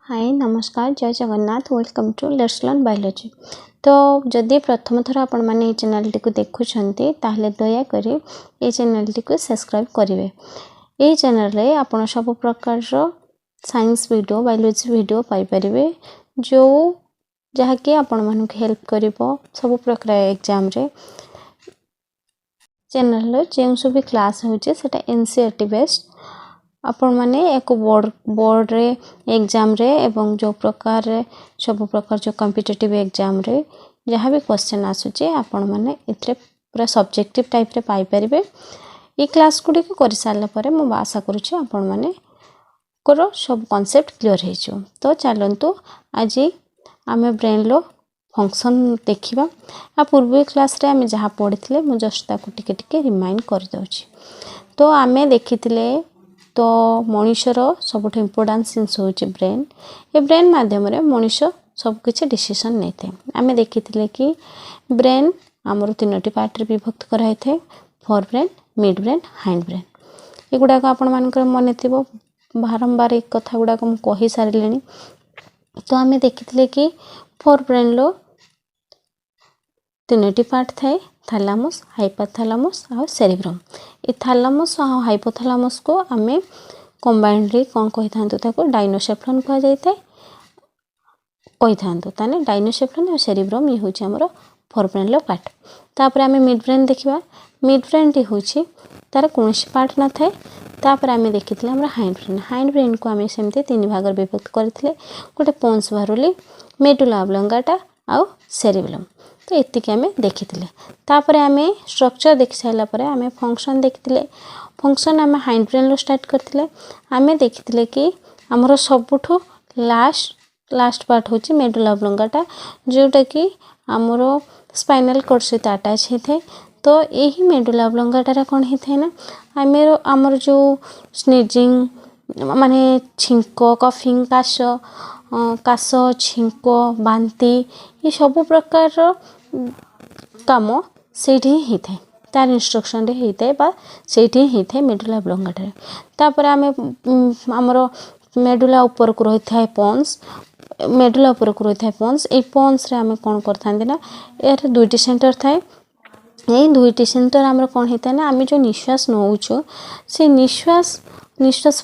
हाय नमस्कार जय Jagannath welcome to let's learn biology. तो जदि प्रथम थर आपण मैंने ये चैनल टी देखुंटे ताहले दया करी ये चैनल टी सब्सक्राइब करेंगे। ये चैनल रे आपण सब प्रकार साइंस वीडियो बायोलॉजी वीडियो पाई परिबे जो जहाँकि आपण मानक हेल्प करिवो सब प्रकार एग्जाम रे। चैनल रो जो सब क्लास होचे सेटा एनसीईआरटी बेस्ड आपण माने एक बोर्ड रे एग्जाम रे एवं जो प्रकार रे सब प्रकार जो कॉम्पिटिटिव एग्जाम रे जहाँ भी क्वेश्चन आसुचे आपण माने इतरे पूरा सब्जेक्टिव टाइप रे पाई परिबे। ये क्लास गुडी को कर सारला परे मो आशा करूची आपण माने कोरो सब कांसेप्ट क्लियर हेचो। तो चलंतु आज आमे ब्रेन लो फंक्शन देखिबा। आ पूर्व क्लास रे आमे जहाँ पढ़िथिले मो जस्ट ताको टिके टिके रिमाइंड कर दउची। तो आमे देखिथिले तो मनुष्यर सबुठ इम्पोर्टान्स जिनस होची ब्रेन। ये ब्रेन माध्यम रे मनुष्य सब किछि डिसीजन नेते। आमे देखिथिले कि ब्रेन हमर तीनोटी पार्ट रे विभक्त कराइ थे forebrain midbrain hindbrain. ए गुडा को आपण मानकर मने थिबो बारंबार एक कथा गुडा को हम कहि सारिलेनी। तो आमे देखिथिले कि फोर ब्रेन लो तीनोटी पार्ट थाए थैलामस हाइपोथैलामस और सेरिब्रम। ए थैलामस और हाइपोथैलामस को आमे कंबाइंडली कोन कहि थांतो ताको डायनोसेफ्रॉन कहा जायते कहि थांतो ताने डायनोसेफ्रॉन और सेरिब्रम ये होची हमर फोर ब्रेन लो पार्ट। तापर आमे मिड ब्रेन देखिबा। मिड ब्रेन टी होची तार कोनसी पार्ट न थाए। तापर आमे देखिथिले हमर हाइंड ब्रेन को आमे सेमते तीन भाग रे विभक्त करथिले गोटे पोन्स बारुली मेडुला ऑब्लोंगाटा और सेरिबेलम। तो एतिके आमे देखिथिले। तापरे आमे स्ट्रक्चर देख साइला परे आमे फंक्शन देखिथिले। फंक्शन आमे हाइंड ब्रेन लो स्टार्ट करथिले। आमे देखिथिले कि हमरो सबुठो लास्ट पार्ट होची मेडुला ऑब्लोंगाटा जोटा कि हमरो स्पाइनल कॉर्ड से अटैच हेथे। तो एही मेडुला ऑब्लोंगाटा रा कोन हेथे ना हमरो जो स्नीजिंग माने छिंको कफिंग काश छिंको बांती ये सब प्रकार काम सेठी ही थे तार इंस्ट्रक्शन रे ही थे बा सेठी ही थे मेडुला ऑब्लोंगाटा रे। तापर आमे हमरो मेडुला ऊपर को रही थाए पोन्स मेडुला ऊपर को रही थाए पोन्स। ए पोन्स रे आमे कोन करथांदे ना यार दुईटी सेंटर थाए। ए दुईटी सेंटर हमरो कोन हेता ना आमे जो निश्वास नउचो से निश्वास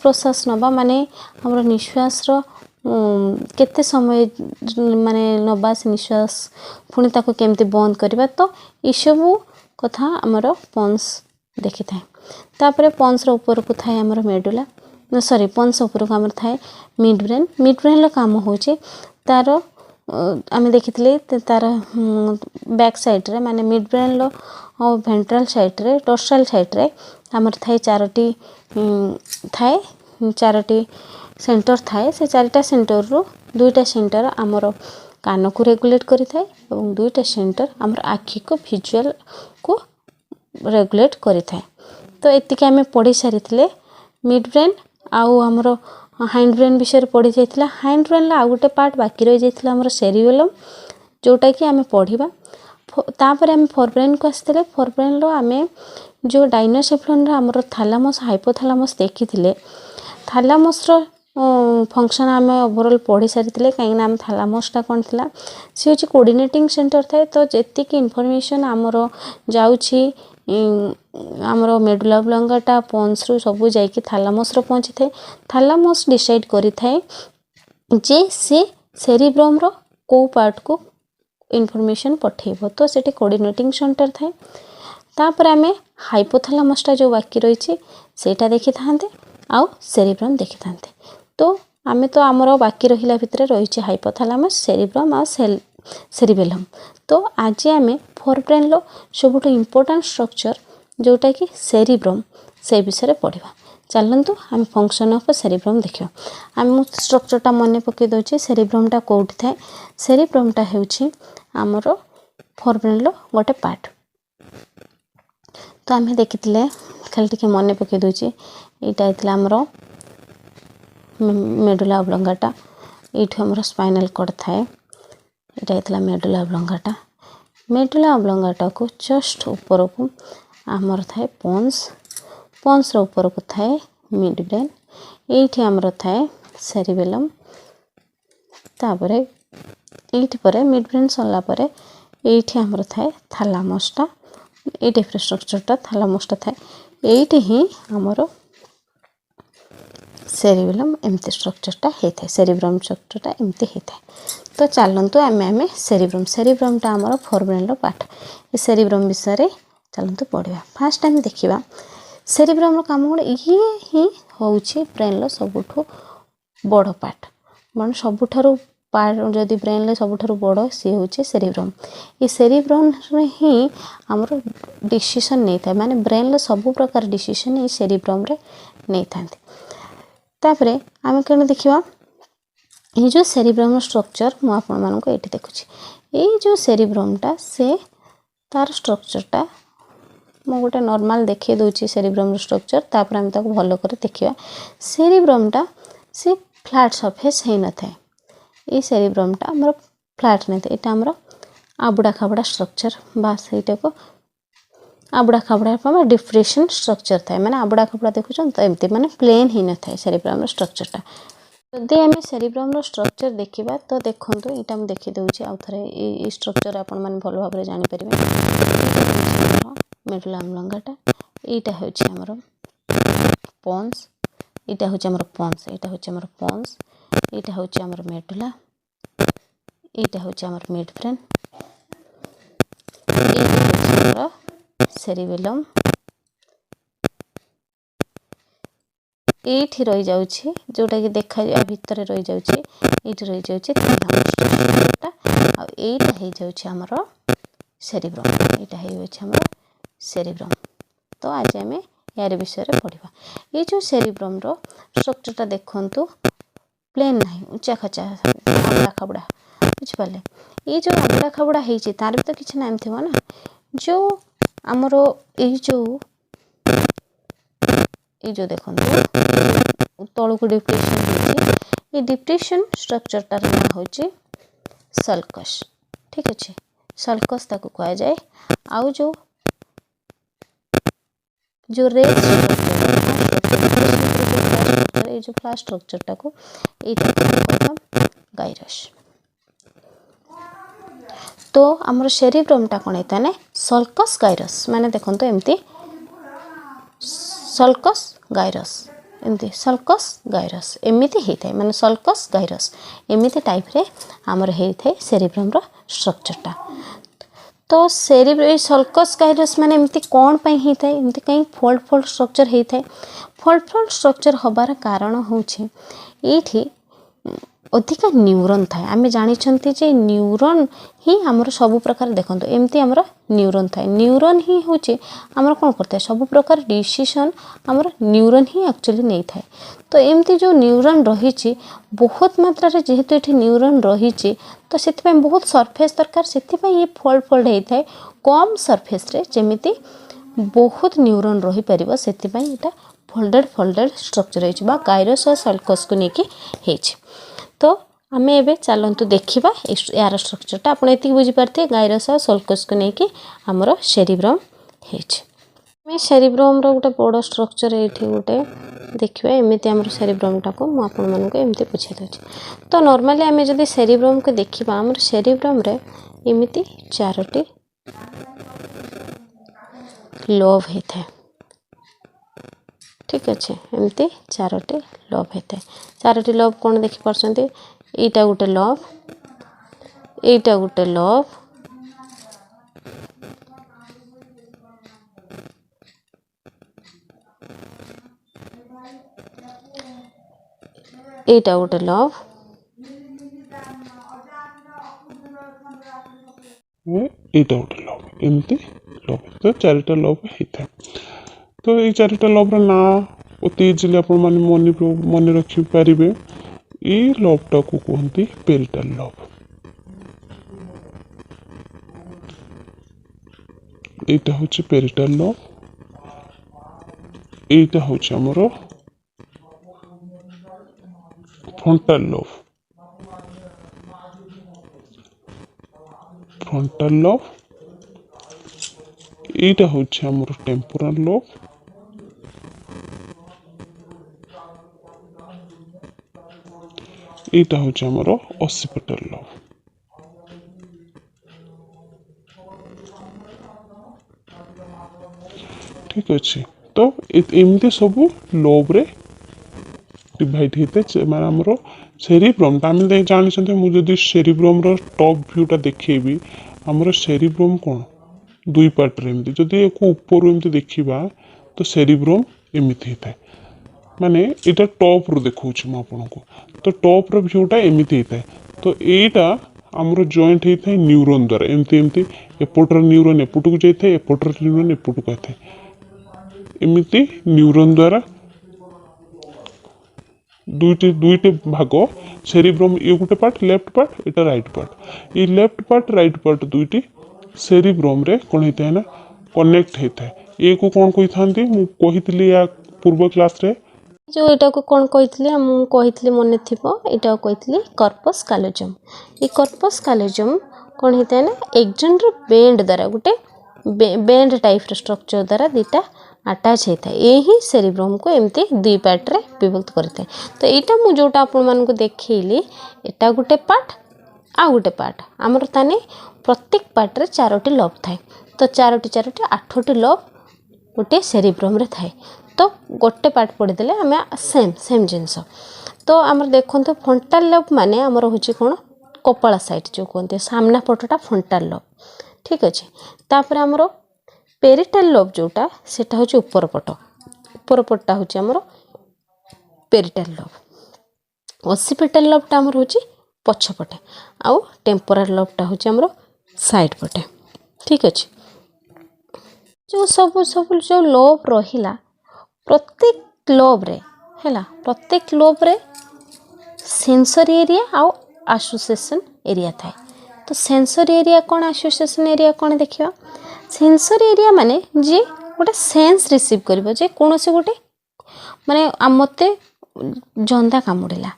प्रश्वास नबा माने हमरो निश्वास रो केते समय माने नबा से निश्वास पुणी ताको केमते बंद करबा। तो ई सब कथा हमरो पोन्स देखि थाए। तापरे पोन्स रो ऊपर को थाए हमरो मेडुला सॉरी पोन्स ऊपर को हमर थाए मिड ब्रेन लो काम होचे तारो आमे देखिथिले तार बैक साइड रे माने मिड ब्रेन लो और वेंट्रल साइड रे डोर्सल साइड रे हमर थाए चारोटी सेंटर थाए। से चारिटा सेंटर रो दुईटा सेंटर हमर कान को रेगुलेट करि थाए और दुईटा सेंटर हमर आखि को विजुअल को रेगुलेट करि थाए। तो एतिके हमें पढ़ी सारिथिले मिड ब्रेन आउ हमर हाइंड ब्रेन विषय पढ़ी जाइथिला। हाइंड ब्रेन ला आ गोटे पार्ट बाकी रहि जाइथिला हमर सेरिबेलम जोटा कि हमें पढ़िबा। तापर हम फोर ब्रेन को आस्थिले। फोर ब्रेन लो हमें जो डायनोसेफ्रॉन रा हमर थैलामस हाइपोथैलामस देखिथिले। थैलामस रो फंक्शन आमे ओवरऑल पढ़ी सारिथिले काई नाम थैलामस टा कोन थिला से होची कोऑर्डिनेटिंग सेंटर थाए। तो जेति की इंफॉर्मेशन हमरो जाउची हमरो मेडुला ऑब्लोंगाटा पोन्स रो सब जाई कि थैलामस रो पहुंची थाए। थैलामस डिसाइड करि थाए जे से सेरिब्रम रो को पार्ट को इंफॉर्मेशन पठेबो। तो सेठी कोऑर्डिनेटिंग सेंटर थाए। तापर आमे हाइपोथैलामस टा जो बाकी रहिछि सेटा देखि थांते आउ सेरिब्रम देखि थांते। तो आमे तो हमरो बाकी रहिला भितरे रहिछि हाइपोथैलामस सेरिब्रम आ सेरिबेलम। तो आज आमे फोर ब्रेन लो सबुठ इम्पोर्टेंट स्ट्रक्चर जोटा कि सेरिब्रम से विषय पढ़िबा। चलंतु हम फंक्शन ऑफ सेरिब्रम देखियो। हम स्ट्रक्चर टा मने पके दोछि सेरिब्रम टा कोउठ थाए। सेरिब्रम टा हेउछि हमरो फोर ब्रेन लो गोटे पार्ट। तो आमे देखिथिले खाली टिके मने पके दोछि एटा इतला हमरो मेडुला ऑब्लोंगाटा एठो हमरो स्पाइनल कॉर्ड थाए। एटा इतला मेडुला ऑब्लोंगाटा को जस्ट ऊपर को हमर थाए पोन्स रो ऊपर को थाए मिड ब्रेन एठी हमरो थाए सेरिबेलम तापरे एठी परे मिड ब्रेन सरला परे एठी हमर थाए थैलामसटा ए टाइप स्ट्रक्चरटा थैलामसटा थाए एठी ही हमर सेरिबेलम एमती स्ट्रक्चरटा होता है सेरिब्रम स्ट्रक्चरटा एमती होता है। तो चलतु आम सेरिब्रमटा आमर फोरब्रेन पार्ट ये सेरिब्रम विषय चलतु पढ़ा फास्ट आम देखा सेरिब्रम काम गुण ये ही हूँ ब्रेन सबुठ बड़ पार्ट मान सबुठारु पार्ट जदि ब्रेन सबुठारु बड़ सी हूँ सेरिब्रम ये सेरिब्रम ही आमर डिसीजन नहीं था माने ब्रेन सब प्रकार डिसीजन ये सेरिब्रम रे नहीं था। तापरे आम कौन देखा ये जो सेरिब्रम स्ट्रक्चर मु आपण मानक ये देखुची ये जो सेरिब्रमटा से तार स्ट्रक्चरटा मु गोटे नॉर्मल देखिए दूची सेरिब्रम स्ट्रक्चर तापर आम ताको भलो करे देखिबा सेरिब्रमटा से फ्लैट सरफेस है न थाए ये सेरिब्रमटा हमर फ्लैट नहीं था एटा हमर आबुडा खाबुडा स्ट्रक्चर बास एटा को आबुडा खाबुडा डिफ्रेशन स्ट्रक्चर थाए माने आबुडा खाबुडा देखुछन तो एमती माने प्लेन ही न थाए सेरिब्रम स्ट्रक्चरटा जदि आम सेरिब्रम स्ट्रक्चर देखा तो देखो यहाँ मुझे देखी दूसरी आउ थे ये स्ट्रक्चर आपण मैंने भल भाव में जानीपर मेडुला ऑब्लांगाटा यहाँ हूँ पॉन्स यहाँ हूँ पॉन्स यहाँ हूँ पॉन्स यहाँ हूँ मेडुला यहाँ हूँ मिड ब्रेन सेरिबेलम एठी रही जाउछि जोटा कि देखा भितर रही जाउछि एठी रही जाउछि थैलामसटा आ एटा हे जाउछि हमर सेरिब्रम एटा हे जाउछि हमर सेरिब्रम। तो आज आमे यार विषय रे पढ़िबा ये जो सेरिब्रम रो स्ट्रक्चरटा देखंतु प्लेन नाही ऊंचा खचा आबड़ा खाबड़ा बुझ पाले ये जो आबड़ा खाबड़ा हेछि तार भी तो किछ नाम थिबो ना जो हमरो ये जो देखो तलू को डिप्रेशन ये डिप्रेशन स्ट्रक्चरटार नाम हूँ सल्कस ठीक अच्छे सल्कस ताको कहा जाए आउ जो रेड स्ट्रक्चर ये जो फ्लास्ट स्ट्रक्चरटा को गाइरस। तो आमर सेरिब्रमटा कौन होता है सल्कस गाइरस माने देखो तो एमती सल्कस गाइरस एमती सल्कस गाइरस एमती होता है माने सल्कस गाइरस एमती टाइप रे आमर होता है सेरिब्रम स्ट्रक्चरटा। तो सेरिब्रम सल्कस गाइरस माने एमती कौन पाई होता है एमती कहीं फोल्ड फोल्ड स्ट्रक्चर होता है फोल्ड स्ट्रक्चर हबार कारण होछि एठी अधिका न्यूरॉन थाए आमे जानी छंती जे न्यूरॉन ही हमर सब प्रकार देखंतो एमती हमर न्यूरॉन थाए न्यूरॉन ही होचे हमर कोन करते सब प्रकार डिसीजन हमर न्यूरॉन ही एक्चुअली नहीं थाए। तो एमती जो न्यूरॉन रही बहुत मात्रा रे जेहेतु एठी न्यूरॉन रही तो सेति बहुत सरफेस दरकार सेति ये फोल्ड फोल्ड होता है कम सरफेस रे जेमिति बहुत न्यूरॉन रही परिबो सेति एटा फोल्डेड स्ट्रक्चर है गाइरस और सल्कस को लेकिन होछि। तो आम एवं चलतु देखा यार स्ट्रक्चरटा आप बुझीपारे गाइरस और सल्कस को लेकिन आमर सेरिब्रम है सेरिब्रम गोटे बड़ स्ट्रक्चर ये गोटे देखा एमती आम सेरिब्रमटा को मुझे एमती बुझे दूसरी। तो नॉर्मली आम जब सेरिब्रम को देखा आम सेरिब्रम एमती 4टी लोब होता है ठीक अच्छे एमती 4टी लोब होता है 4टी लोब कौन देखी पार्टी यहाँ गोटे लोब यहाँ गोटे लोब यहाँ गोटे लोब यहाँ गोटे लोब एमती लोब तो 4टा लोब होता है। तो ये 4टा लोब्र ना अति इजिली आप मन रखिपारे ये लोबटा को कहते पेरिटल लोब। यहाँ हूँ पेरिटल लोब यहाँ हूँ आमर फ्रंटल लोब यहाँ हूँ आमर टेम्पोरल लोब এইটা হচ্ছে আমার অসিপিটাল লোব। ঠিক আছে, তো এমতি সবু লোব্রে ডিভাইড হইতে মানে আমার সেরিব্রমটা আমি জাଣିଛନ୍ତି ମୁଁ ଯଦି ସେରିବ୍ରମର ଟପ୍ ଭ୍ୟୁଟା ଦେଖେଇବି ଆମର ସେରିବ୍ରମ କ'ଣ ଦୁଇ ପାର୍ଟରେ ଏମିତି ଯଦି ୟାକୁ ଉପରୁ ଏମିତି ଦେଖିବା ତ ସେରିବ୍ରମ ଏମିତି ହେଇଥାଏ ମାନେ ଏଇଟା ଟପ୍ରୁ ଦେଖାଉଛି ମୁଁ ଆପଣଙ୍କୁ ତ ଟପ୍ର ଭ୍ୟୁଟା ଏମିତି ହେଇଥାଏ ତ ଏଇଟା ଆମର ଜଏଣ୍ଟ ହେଇଥାଏ ନ୍ୟୁରୋନ ଦ୍ୱାରା ଏମିତି ଏମିତି ଏପଟର ନ୍ୟୁରୋନ ଏପଟକୁ ଯାଇଥାଏ ଏପଟର ନ୍ୟୁରୋନ ଏପଟକୁ ଆସିଥାଏ ଏମିତି ନ୍ୟୁରୋନ ଦ୍ୱାରା दुईटे भाग सेरिब्रम ये गोटे पार्ट लेफ्ट पार्ट एटा राइट पार्ट ये लेफ्ट पार्ट राइट पार्ट दुईटी सेरिब्रम रे कौन होता है ना कनेक्ट होता है ये को कौन कही था कही या पूर्व क्लास रे जो एटा को कौन कही मन थी यहाँ कही कर्पस कालोजम। ये कर्पस कालोजम कौन होता है ना एक्जन बेंड द्वारा गोटे बेंड टाइप स्ट्रक्चर द्वारा दीटा अटैच होता है यही सेरिब्रम को एमती दुई पार्ट रे विभक्त करता है। तो यहाँ मुझे जोटा आपण मानक देखली एटा गोटे पार्ट आ गोटे पार्ट आमर ताने प्रत्येक पार्ट रे चारोटी लोब थाए तो चारोटी आठोटी लोब गोटे सेरिब्रम रे थाए तो गोटे पार्ट पढ़ीदे आम सेम जिनस तो आमर देखो फ्रंटाल लोब माने आमर हूँ कौन कपाल साइड जो कहते सामना पटटा फ्रंटाल लोब ठीक अच्छे तापर आमर पेरिटाल लोब जोटा सेटा हूँ ऊपर पटटा हूँ आमर पेरिटाल लोब ऑसिपिटाल लोबटा आमर हूँ पछपटे आउ टेम्पोराल लोबटा हूँ आमर साइड पटे ठीक अच्छे जो सब जो लोब रहिला प्रत्येक लोब रे हैला प्रत्येक लोब रे सेंसरी एरिया आउ एसोसिएशन एरिया थाए तो सेंसरी एरिया कौन एसोसिएशन एरिया कौन देखिया सेंसरी एरिया माने जे गोटे सेंस रिसीव करिवो जे कोनोसे गोटे माने मते जंदा कामुड़िला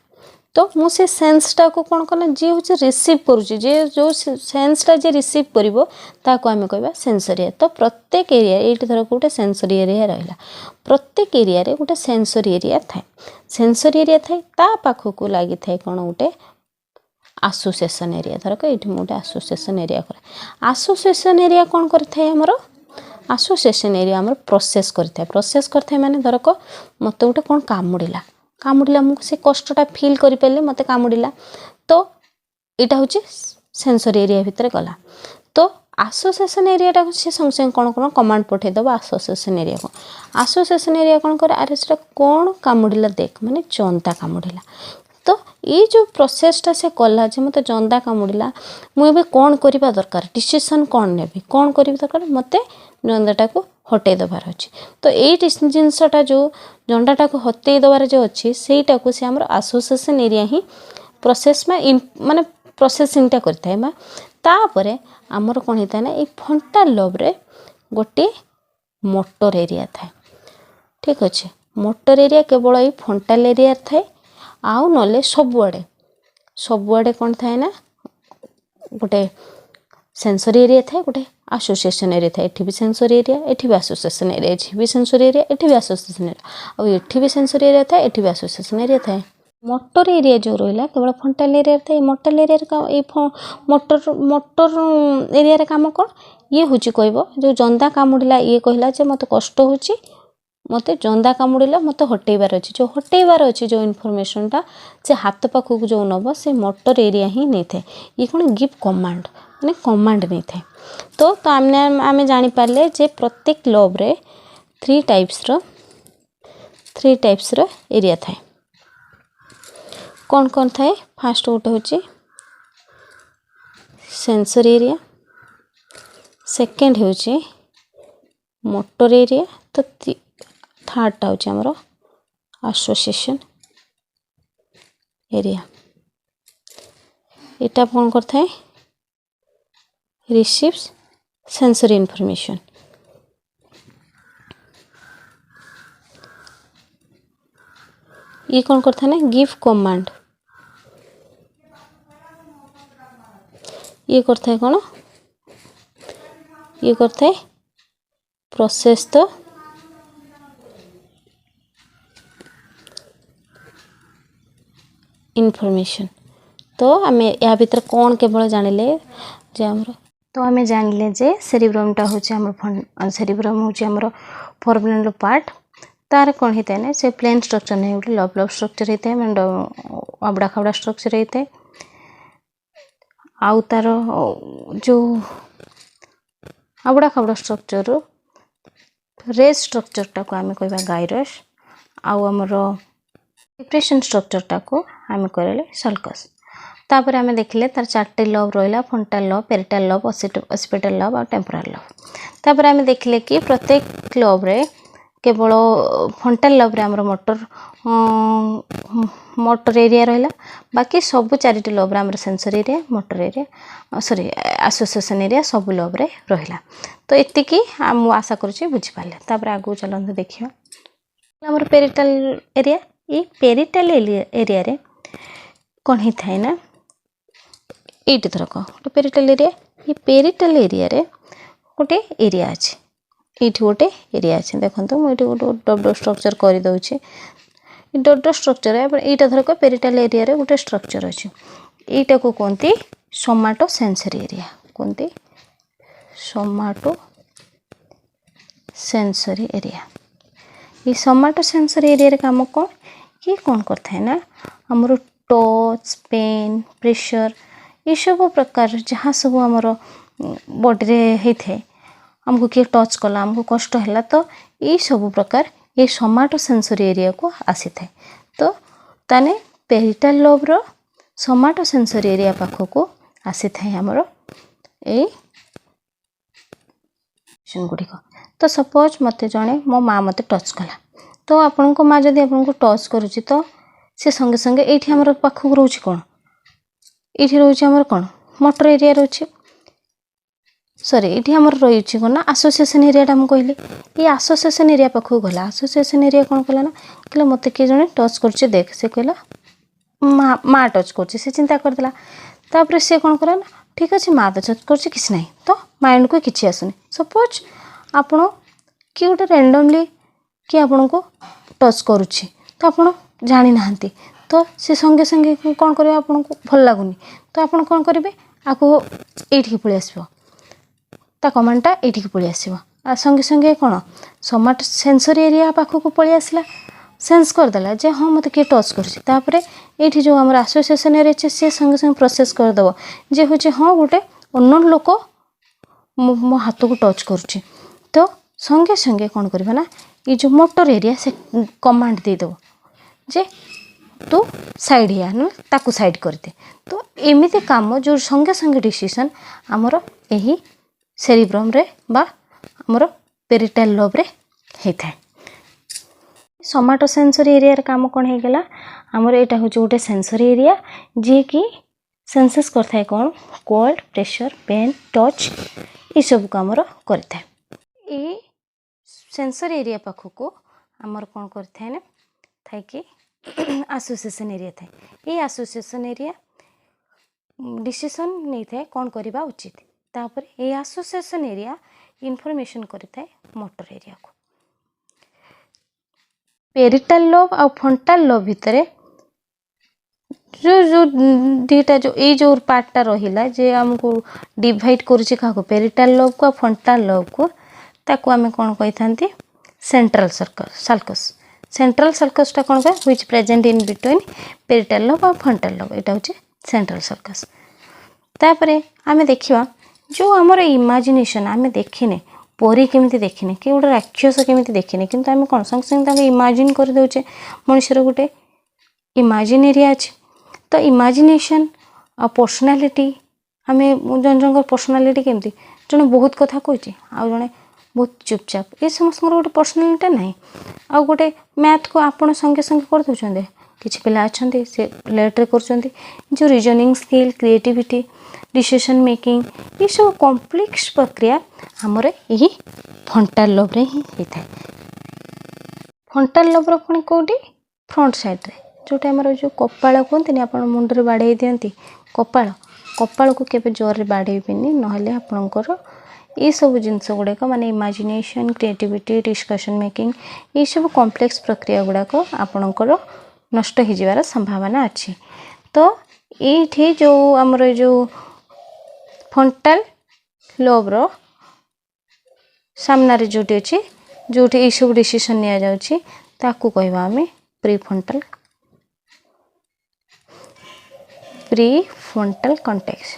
तो मु से सेंसटा को कौन कना जे होचे रिसीव करूची जे जो सेंसटा जे रिसीव करिवो ताको आमे कहबा सेंसरी एरिया। तो प्रत्येक एरिया एठी धर गोटे सेंसरी एरिया रहिला प्रत्येक एरिया रे गोटे सेंसरी एरिया थाए ता पाखकू लागि थाए कोन गोटे एसोसिएशन एरिया धरक ये गोटे एसोसिएशन एरिया करे एसोसिएशन एरिया कौन करें आमर एसोसिएशन एरिया आमर प्रोसेस करते माने धरक मत गोटे कौन कामुड़िला मुझे से कष्टटा फिल करें मत कामुड़िला तो यहाँ हूँ सेंसरी एरिया भितर गला तो एसोसिएशन एरिया से संगे संगे कौन कौन कमांड पठेदब एसोसिएशन एरिया को एसोसिएशन एरिया कौन करे अरे से कौन कामुड़िला देख माने जंता कामुड़िला तो ये जो प्रोसेसटा से कला जे मत जंदा कामुड़िला मुझे कौन करवा दरकार डिसीजन कौन नेबी कौन करी दरकार मत जंदाटा को हटई दबार अच्छी तो ये जिनसटा जो जंडाटा को हटई दबार जो अच्छी सेटा को से आमर एसोसिएशन एरिया ही प्रोसेस में माने प्रोसेसिंगटा करता है तापर आमर कौन होता है ना ये फ्रंटाल लोब रे गोटे मोटर एरिया थाए ठीक अच्छे मोटर एरिया केवल ये फ्रंटाल एरिया थाए आउ नले सबुआड़े कौन थाए ना गोटे सेंसरी एरिया थाए गोटे एसोसिएशन एरिया थाए एठी भी सेंसरी एरिया एठी भी एसोसिएशन एरिया एठी भी सेंसरी एरिया एठी भी एसोसिएशन एरिया और एठी भी सेंसरी एरिया थाए एठी भी एसोसिएशन एरिया थाए मोटर एरिया जो रहा केवल फ्रंटाल एरिया थाए मोटर एरिया मोटर एरिया रे काम कौन ये हूँ कहब जो जंदा कामुड़िला ये कहला जे मत कष्ट होची मत जंदा कामुड़िला मत हटेबार अच्छी जो हटेबार अच्छी जो इनफॉरमेशनटा से हाथ पाखक जो नब से मोटर एरिया ही नहीं था ये कौन गिव कमांड माने कमांड नहीं था तो आम जानी पारे जे प्रत्येक लोब रे थ्री टाइप्स रो एरिया थाए कौन कौन थाए फास्ट गोटे हूँ सेंसरी एरिया सेकेंड हूँ मोटर एरिया तो थर्डटा हूँ आमर एसोसिएशन एरिया एटा कौन करता है रिसीव्स सेंसरी इनफॉरमेशन ये कौन करता है ना गिव कमांड ये करता है कौन ये करता है प्रोसेस तो इनफॉरमेशन। तो आम या भीतर कौन केवल जानिले जे आमर तो आम जानिले जे सेरिब्रमटा हूँ सेरिब्रम हूँ फोरब्रेन पार्ट तार कौन होता है ना से प्लेन स्ट्रक्चर नहीं गोटे लव लव स्ट्रक्चर होता है अबड़ा खाबड़ा स्ट्रक्चर होता है आउ तार जो अबड़ा खाबड़ा स्ट्रक्चर रेस स्ट्रक्चरटा को आम कहवा गाइरस आउ आमर डिप्रेशन स्ट्रक्चरटा को आम कहले सल्कस। तापर आम देखिले तार 4टे लव रहा frontal love parietal love occipital love और टेम्पोरल लव। तापर आम देखिले कि प्रत्येक लव रे केवल फ्रंटाल लव रे आमर मोटर एरिया रहा बाकी सब 4टी लव रे आमर sensory area motor area sorry association area सब लव रे रहा। तो एतिकी आम आशा करुँचे बुझिपारे। तापर आगू चलते देखिए आमर पेरिटल एरिया ये पेरिटल एरिया रे कौन ही थाए ना ये थरक गोटे पेरिटल एरिया ये पेरिटल एरिया रे गोटे एरिया अच्छे ये गोटे एरिया अच्छे देखो मुझे गोटे डब्डो स्ट्रक्चर कर दूचे डब्डो स्ट्रक्चर यहाँ थरक पेरिटल एरिया रे गोटे स्ट्रक्चर अच्छे यहाँ को कहते सोमाटो सेंसरी एरिया कहते सोमाटो सेंसरी एरिया। ये सोमाटो सेंसरी एरिया रे काम कौन ये कौन करता है ना आमर टच पेन प्रेशर ये सब प्रकार जहाँ सब आमर बॉडी रे होता है आमको किए टच कला आमको कष्ट है तो ये सब प्रकार ये सोमाटो सेंसरी एरिया को आसी था। तो ताने पेरिटल लोब रो सोमाटो सेंसरी एरिया पाख को आसी था आमर ए गुड़िक। तो सपोज मत जड़े मो माँ मत टच कला तो आपण को माँ जदि आपन को टच करुच्ची तो से संगे संगे ये आमर पाखक रोचे कौन ये रोचे आमर कौन मोटर एरिया रोचे सॉरी ये आमर रही कौन ना एसोसिएशन एरिया मुझे कहली ये एसोसिएशन एरिया पाखक गला एसोसिएशन एरिया कौन कला ना कहला मत किए जड़े टच कर देख से कहला माँ टच कर चिंता करदेला तापर से कौन कला ना ठीक अच्छे माँ तो टच कर किसी ना तो माइंड को किसी आसुनी। सपोज आपण कि गोटे रैंडमली कि आपण को टच करुच्छी तो आपण जानी नाहंती तो से संगे संगे कौन करें आपन को भल लगुनि तो आपन कौन करेंगे आपको ये पलि आसो ता कमांडटा ये पलि आसो आ संगे संगे कौन सोमाटो सेंसरी एरिया पाखक पलि आसला सेंस करदेला जे हाँ मत किए टच कर ये जो आम एसोसिएशन एरिया अच्छे सी संगे संगे प्रोसेस करदेव जे हूँ हाँ गोटे अननोन लोक मो हाथ को टच करुच्ची तो संगे संगे कौन करना ना ये जो मोटर एरिया से कमांड देदेव जे तू साइड या ना ताकू साइड करदे। तो एमिति काम जो संगे संगे डिसीजन आमर यही सेरिब्रम रे बा आमर पेरिटल लोब रे होता है। सोमाटो सेंसरी एरिया रे काम कौन हो गला आमर यहाँ हूँ गोटे सेंसरी एरिया जी कि सेंसेस करता है कौन कोल्ड प्रेशर पेन टच ये सब को आमर करता है। ये सेंसर एरिया पाखक को आमर कौन करता है ना था कि एसोसिएशन एरिया था ये एसोसिएशन एरिया डिसीजन नहीं था कौन करवा उचित तापर ये एसोसिएशन एरिया इनफॉरमेशन करता है मोटर एरिया को। पेरिटल लोब और फ्रंटाल लोब भितर जो जो दीटा जो पार्टटा रहिला जे हमको डिवाइड करुचे क्या पेरिटल लोब को फ्रंटाल लोब को ताकू आम कौन कही सेंट्रल सल्कस सेंट्रल सल्कसटा कौन कह which present in between parietal lobe और फ्रंटाल लोब यहाँ हूँ सेंट्रल सल्कस। तापर आम देखा जो आमर इमेजिनेशन आम देखने परी केमी देखने कि गोटे राक्षस केमी देखने कि आम कौन संगे संगे इमाजिन कर दौचे मनुष्यर गोटे इमाजिन एरिया अच्छे। तो इमेजिनेशन आ पर्सनालिटी आम जन जन पर्सनालिटी केमती जड़े बहुत कथा कहे आउ जड़े बहुत चुपचाप ये समस्त गोटे पर्सनालिटी ना आउ गोटे मैथ को आपण संगे संगे कर दौरान किसी पिला अच्छा से लेट्रे कर जो reasoning skill creativity decision making ये सब कॉम्प्लेक्स प्रक्रिया आमर यही फ्रंटाल लोब रे ही होता है। फ्रंटाल लोब रो पुणी कौटी फ्रंट साइड रे जोटा आमर जो कपाल कहते आप मुंडे बाड़े दियंती कपाल कपाल को केबे जोर बाड़ेबेनी नहले आपणकर ये सब जिनस गुड़ाक माने इमेजिनेशन क्रिएटिविटी डिस्कशन मेकिंग ये सब कॉम्प्लेक्स प्रक्रिया गुड़ाक आपणकर नष्ट हो जावार संभावना अच्छी। तो ये जो आमर जो फ्रंटाल लोब्र सामने जोटी अच्छी जोटी ये सब डिसीजन निया जाउची ताकू कहवा आमे प्रीफ्रंटल कॉर्टेक्स।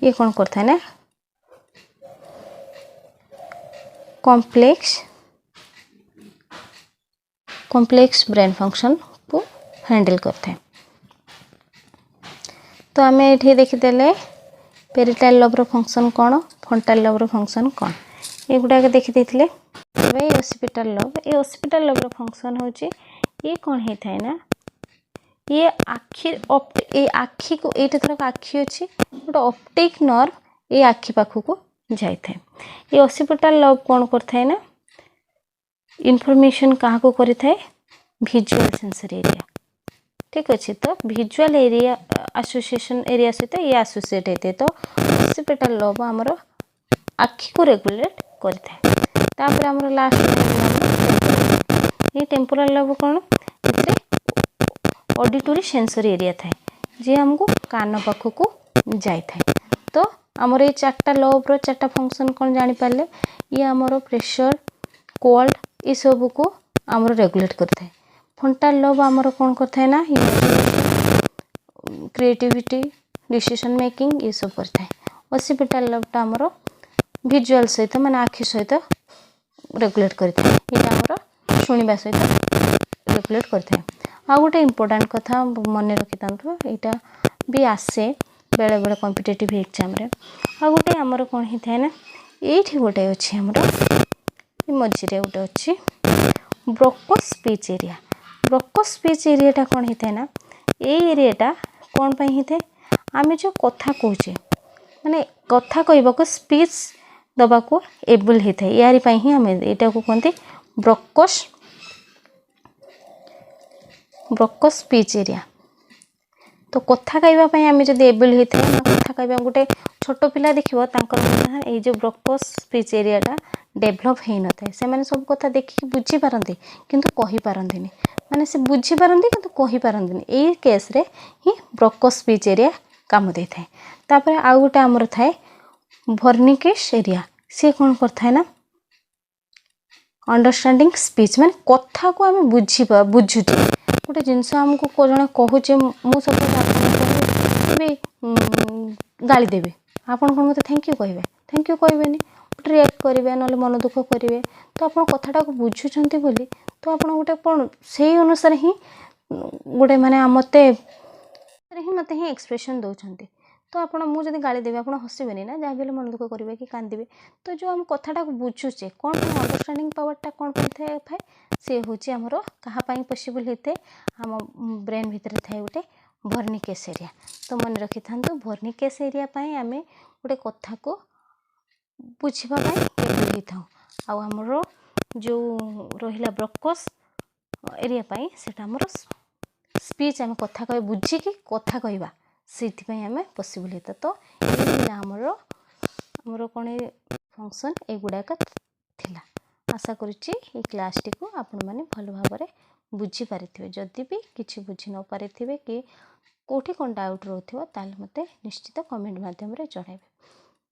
ये कौन करता है ना कॉम्प्लेक्स ब्रेन फंक्शन को हैंडल करते हैं। तो आम ये देखीदे पेरिटाल लोब्र फंक्शन कौन फ्रंटाल लोब्र फंक्शन कौन ये गुड़ाक देखीदे ओसिपिटाल लोब ये ओसिपिटाल लोब्र फंक्शन होची ये कौन होता है ना ये आखि को ये थरक आखि अच्छी गोटे ऑप्टिक नर्व ये आखि पाखक जाए ये ओसिपिटाल लोब कौन करता है ना इनफॉरमेशन क्या को करी थाए विजुअल सेंसरी एरिया ठीक अच्छे। तो विजुअल एरिया एसोसिएशन एरिया सहित ये एसोसिएट होते तो ओसिपिटाल लोब आमर आखि को रेगुलेट करी थाए। तापर आमर लास्ट ये टेम्पोरल लोब कौन ऑडिटरी सेंसरी एरिया थाए जी हमको कान पाखक जाए थाए। तो आमर ये चार्टा लोब्र चार्टा फंक्शन कौन जानी पारे ये आमर प्रेशर कोल्ड ये सब को आमर रेगुलेट करता है। फ्रंटाल लोब आमर कौन करता है ना क्रिएटिविटी डिसीजन मेकिंग ये सब करता है। ओसिपिटाल लोबटा आमर विजुअल सहित माने आखि सहित रेगुलेट करता है ये आमर शुणा सहित रेगुलेट करता है। आ गोटे इम्पोर्टाट कथा मन रखी था यहाँ भी आसे बेले बेले कॉम्पिटिटिव एग्जाम रे आ गोटे आमर कौन होता है ना ये गोटे अच्छी आमर मझे गोटे अच्छी Broca's speech area. Broca's speech एरियाटा कौन होता है ना ये एरियाटा कौन पाई होता है आम जो कथा कहे माने कथा कहवाक स्पीच दबा को एबल होता है यारी ही आम यहाँ को कहते ब्रोकस स्पीच एरिया। तो कथा कहवाई आम जब एबल होता है कथा कहवा गोटे छोट पिला देखिए ये जो ब्रोकस स्पीच एरियाटा डेभलप हो न था से मैंने सब कथा देखिए बुझीपारती किंतु कही पारती माने से बुझीपारती किंतु कही पारती ये केस रे ही ब्रोकस स्पीच एरिया काम दे थाए। तापर आउ गोटे आमर थाए वर्निकेस एरिया सी कौन करता है ना अंडरस्टैंडिंग स्पीच माने कथा को आम बुझुचे गोटे जिनस आमको जड़े कहूचे मुझे गाली देवे आपन कौन मत थैंक यू कहे थैंक यू कहबेनि रिएक्ट करेंगे ना मन दुख करेंगे तो आप कथाटा को बुझुंट बोली तो आप गोटे कौन से अनुसार ही गोटे माने मत ही एक्सप्रेशन दौरान तो आप मुझे गाली देवी आप हसबे ना जहाँ भी मन दुख करेंगे कि कांदे तो जो आम कथाटा को बुझुचे कौन अंडरस्टैंडिंग पावरटा कौन पाए सी हूँ आमर क्या पॉसिबल होता है आम ब्रेन भितर थाए गोटे वर्निकेस एरिया। तो मन रखी था वर्निकेस एरिया आम गोटे कथा को बुझापी था आमर जो रहा ब्रोकस एरिया से आमर स्पीच आम कथा कह बुझिकी कथा कहवा से आम पॉसिबल होता। तो ये आमर कौन फंक्शन एगुड़ाक थिला आशा करुच्ची क्लास टी को आपण मैंने भल भाव बुझी पारे जदि भी किसी बुझी न पारे कि कौटी कौन डाउट रोथिबो ताले मते निश्चित कमेंट माध्यम रे जणाइबे।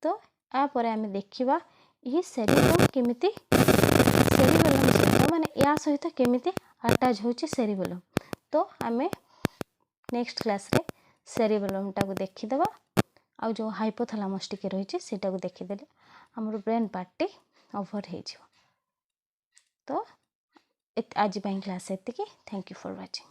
तो यापर आम देखा ये सेरिबेलम केमिति सेरिबेलम सहित माने या सहित केमिति अटैच होची सेरिबेलम। तो आम नेक्स्ट क्लास रे सेरिबेलमटा को देखीदेवा आ जो हाइपोथैलेमस टिके रही सेटा को देखीदेले हमर ब्रेन पार्ट ओवर हो। तो आज क्लास एतिकी थैंक यू फॉर वाचिंग।